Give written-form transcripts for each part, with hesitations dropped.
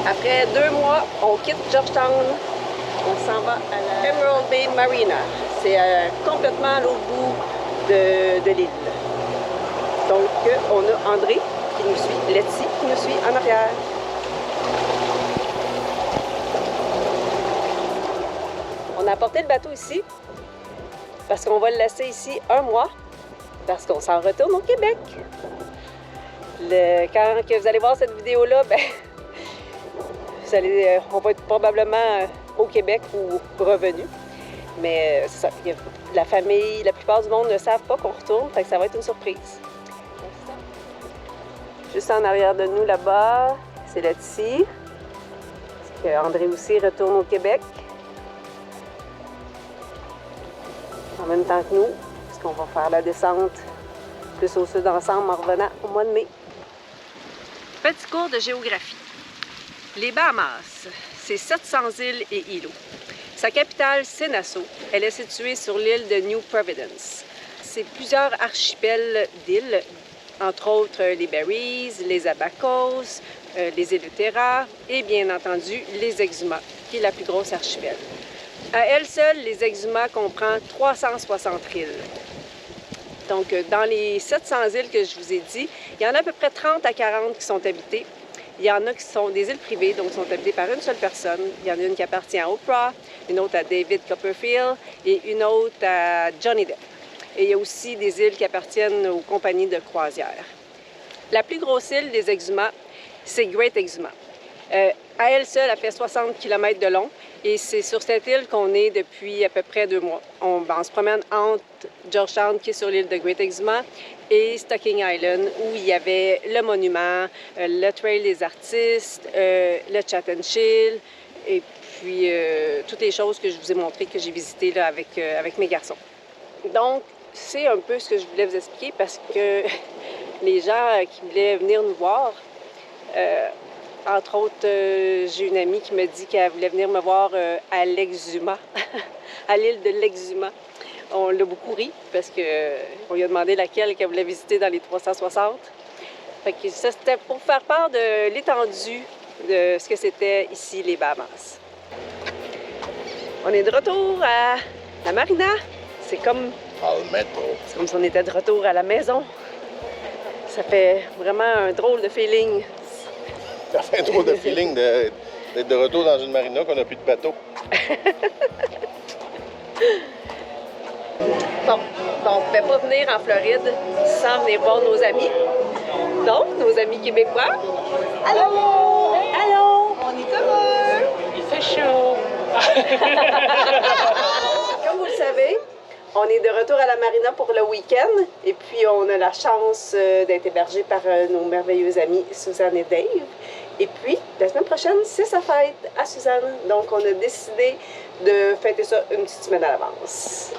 Après 2 mois, on quitte Georgetown. On s'en va à la Emerald Bay Marina. C'est complètement à l'autre bout de l'île. Donc, on a André qui nous suit, Letty qui nous suit en arrière. On a apporté le bateau ici parce qu'on va le laisser ici 1 mois parce qu'on s'en retourne au Québec. Quand que vous allez voir cette vidéo-là, ben, on va être probablement au Québec ou revenu. Mais ça, la famille, la plupart du monde ne savent pas qu'on retourne, fait que ça va être une surprise. Juste en arrière de nous là-bas, c'est Letty. André aussi retourne au Québec. En même temps que nous, parce qu'on va faire la descente plus au sud ensemble en revenant au mois de mai. Petit cours de géographie. Les Bahamas, c'est 700 îles et îlots. Sa capitale, c'est Nassau. Elle est située sur l'île de New Providence. C'est plusieurs archipels d'îles, entre autres les Berries, les Abacos, les îles Terra et bien entendu les Exumas, qui est la plus grosse archipel. À elle seule, les Exumas comprend 360 îles. Donc, dans les 700 îles que je vous ai dit, il y en a à peu près 30 à 40 qui sont habitées. Il y en a qui sont des îles privées, donc sont habitées par une seule personne. Il y en a une qui appartient à Oprah, une autre à David Copperfield et une autre à Johnny Depp. Et il y a aussi des îles qui appartiennent aux compagnies de croisière. La plus grosse île des Exumas, c'est Great Exuma. À elle seule, elle fait 60 km de long et c'est sur cette île qu'on est depuis à peu près 2 mois. On se promène entre Georgetown, qui est sur l'île de Great Exuma, et Stocking Island, où il y avait le monument, le trail des artistes, le Chat and Chill, et puis toutes les choses que je vous ai montrées, que j'ai visitées là, avec mes garçons. Donc, c'est un peu ce que je voulais vous expliquer parce que les gens qui voulaient venir nous voir, entre autres, j'ai une amie qui me dit qu'elle voulait venir me voir à l'Exuma, à l'île de l'Exuma. On l'a beaucoup ri parce qu'on lui a demandé laquelle qu'elle voulait visiter dans les 360. Fait que ça, c'était pour faire part de l'étendue de ce que c'était ici, les Bahamas. On est de retour à la marina. C'est comme si on était de retour à la maison. Ça fait vraiment un drôle de feeling. Ça fait un drôle de feeling d'être de retour dans une marina qu'on n'a plus de bateau. Bon, on ne pouvait pas venir en Floride sans venir voir nos amis. Donc, nos amis québécois. Allô! Allô! On est heureux! Il fait chaud! Comme vous le savez, on est de retour à la marina pour le week-end et puis on a la chance d'être hébergés par nos merveilleux amis Suzanne et Dave. Et puis, la semaine prochaine, c'est sa fête à Suzanne. Donc, on a décidé de fêter ça une petite semaine à l'avance.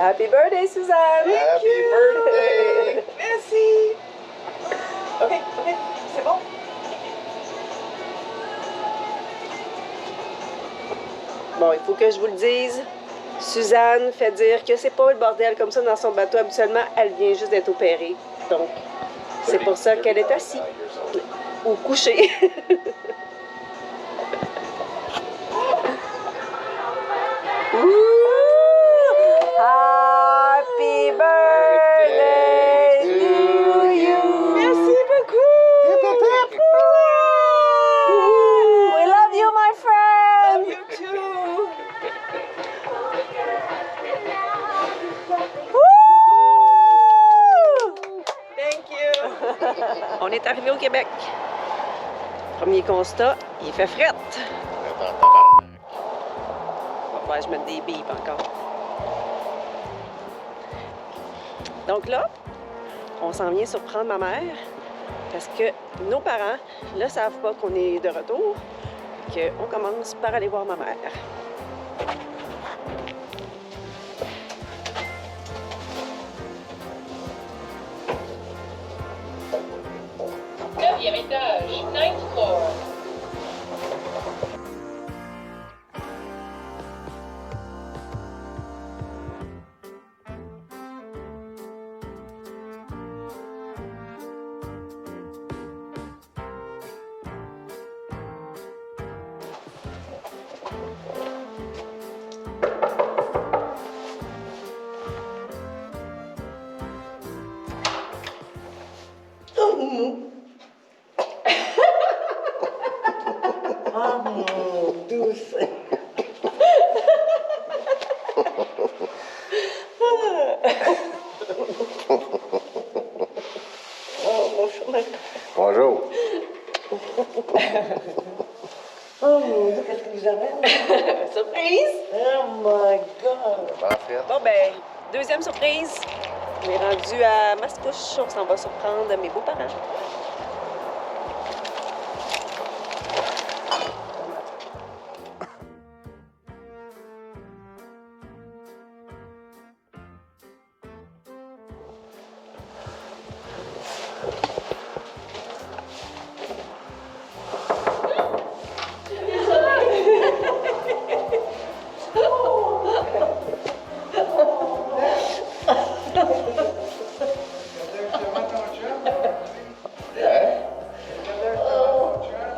Happy birthday, Suzanne! Happy birthday! Merci! OK, c'est bon? Bon, il faut que je vous le dise. Suzanne fait dire que c'est pas le bordel comme ça dans son bateau. Habituellement, elle vient juste d'être opérée. Donc, c'est pour ça qu'elle est assise ou couchée. Happy birthday to you! Merci beaucoup! We love you, my friend! Love you too! Thank you! On est arrivé au Québec. Premier constat, il fait frette. Ouais, je mets des bips encore. Donc là, on s'en vient surprendre ma mère parce que nos parents ne savent pas qu'on est de retour. On commence par aller voir ma mère. Neuvième étage, 9th floor. douce. Oh, mon chemin. Bonjour. Oh mon Dieu, qu'est-ce que vous amène? Surprise! Oh my God! Parfait. Bon, ben, deuxième surprise. On est rendu à Mascouche. On s'en va surprendre mes beaux-parents.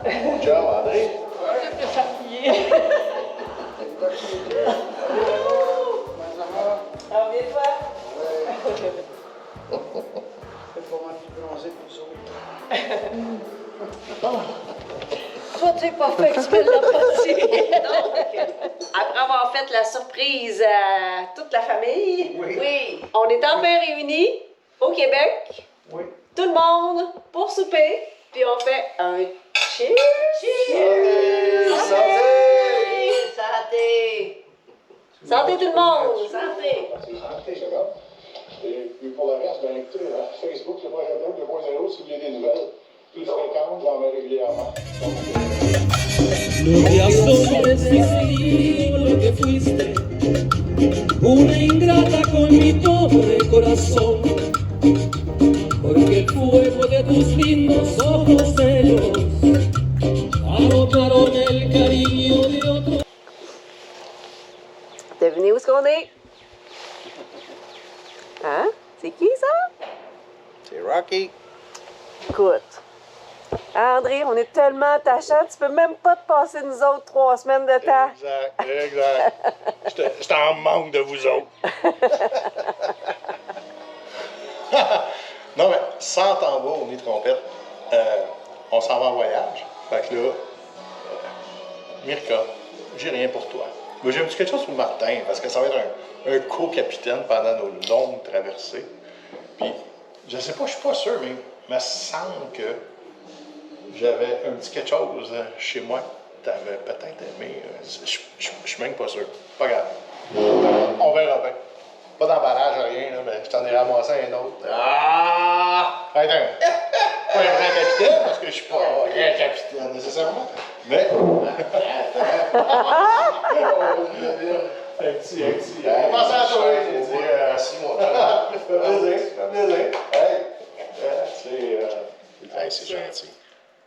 Mon chum, André. Toi, t'es pas fait exprès de la passer. Après avoir fait la surprise à toute la famille, Oui. on est enfin réunis au Québec. Oui. Tout le monde pour souper. Puis on fait un cheers. Santé! Santé! Santé tout le monde. Santé. Santé, c'est bon. Et puis pour le reste, ben écoutez, Facebook, le projet 2.0, si vous voulez des nouvelles, plus fréquentes, j'en mets régulièrement. No te asombres si te digo lo que fuiste, una ingrata con mi pobre corazón, porque el fuego de tus lindos ojos celos agotaron el cariño de otro. Devinez où est-ce qu'on est? Hein? C'est qui ça? C'est Rocky. Écoute. André, on est tellement attachants, tu peux même pas te passer nous autres 3 semaines de temps. Exact. J'étais en manque de vous autres. Non, mais sans tambour ni trompette, on s'en va en voyage. Fait que là, Mirka, j'ai rien pour toi. Mais j'ai un petit quelque chose pour Martin, parce que ça va être un co-capitaine pendant nos longues traversées. Puis, je sais pas, je suis pas sûr, mais il me semble que j'avais un petit quelque chose chez moi. T'avais peut-être aimé. Je suis même pas sûr. Pas grave. On verra bien. Pas d'emballage, rien, là, mais je t'en ai ramassé un autre. Ah! Pas un grand capitaine, parce que je suis pas un grand capitaine, nécessairement. Mais. Un petit. Comment ça, toi? J'ai dit 6 mois. Ça fait plaisir. Hey, c'est gentil.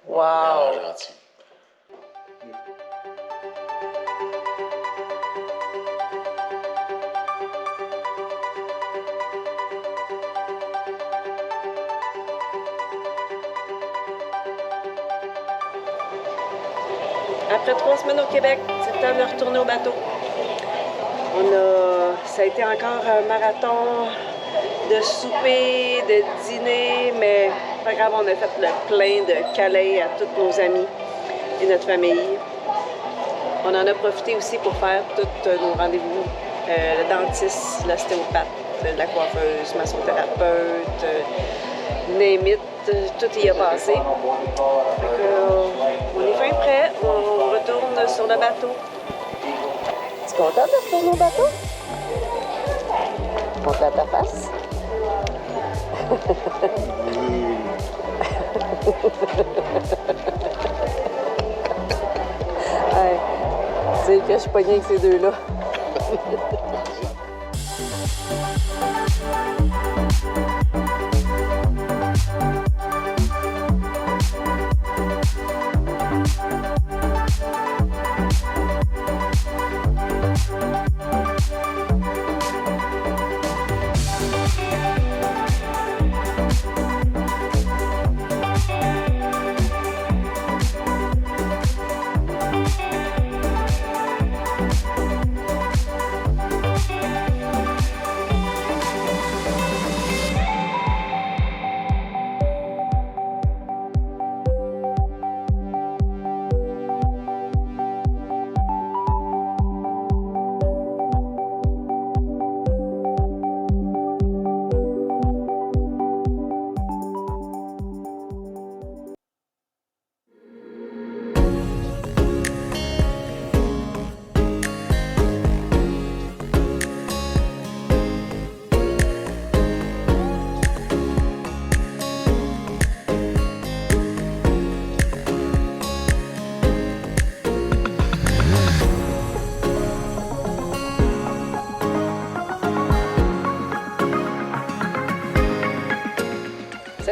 Wow! Vraiment gentil. Après 3 semaines au Québec, c'est le temps de retourner au bateau. Ça a été encore un marathon de souper, de dîner, mais pas grave, on a fait le plein de câlins à tous nos amis et notre famille. On en a profité aussi pour faire tous nos rendez-vous. Le dentiste, l'ostéopathe, la coiffeuse, massothérapeute, name it, tout y a passé. Fait que, on est fin prêt, on retourne sur le bateau. Tu es contente de retourner au bateau? Montre à ta face. Hey, c'est que je suis pognée avec ces deux-là.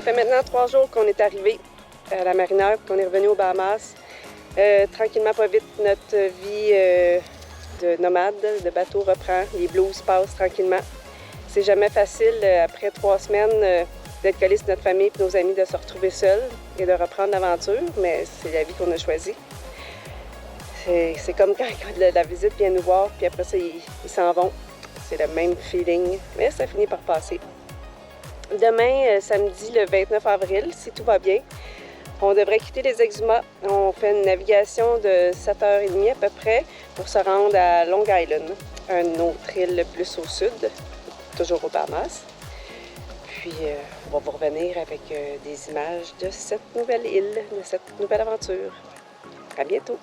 Ça fait maintenant 3 jours qu'on est arrivé à la marina, qu'on est revenu aux Bahamas. Tranquillement, pas vite, notre vie de nomade, de bateau reprend. Les blues passent tranquillement. C'est jamais facile, après 3 semaines, d'être collés sur notre famille et nos amis, de se retrouver seuls et de reprendre l'aventure, mais c'est la vie qu'on a choisie. C'est comme quand la visite vient nous voir, puis après ça, ils s'en vont. C'est le même feeling, mais ça finit par passer. Demain, samedi, le 29 avril, si tout va bien, on devrait quitter les Exumas. On fait une navigation de 7h30 à peu près pour se rendre à Long Island, une autre île plus au sud, toujours aux Bahamas. Puis, on va vous revenir avec des images de cette nouvelle île, de cette nouvelle aventure. À bientôt!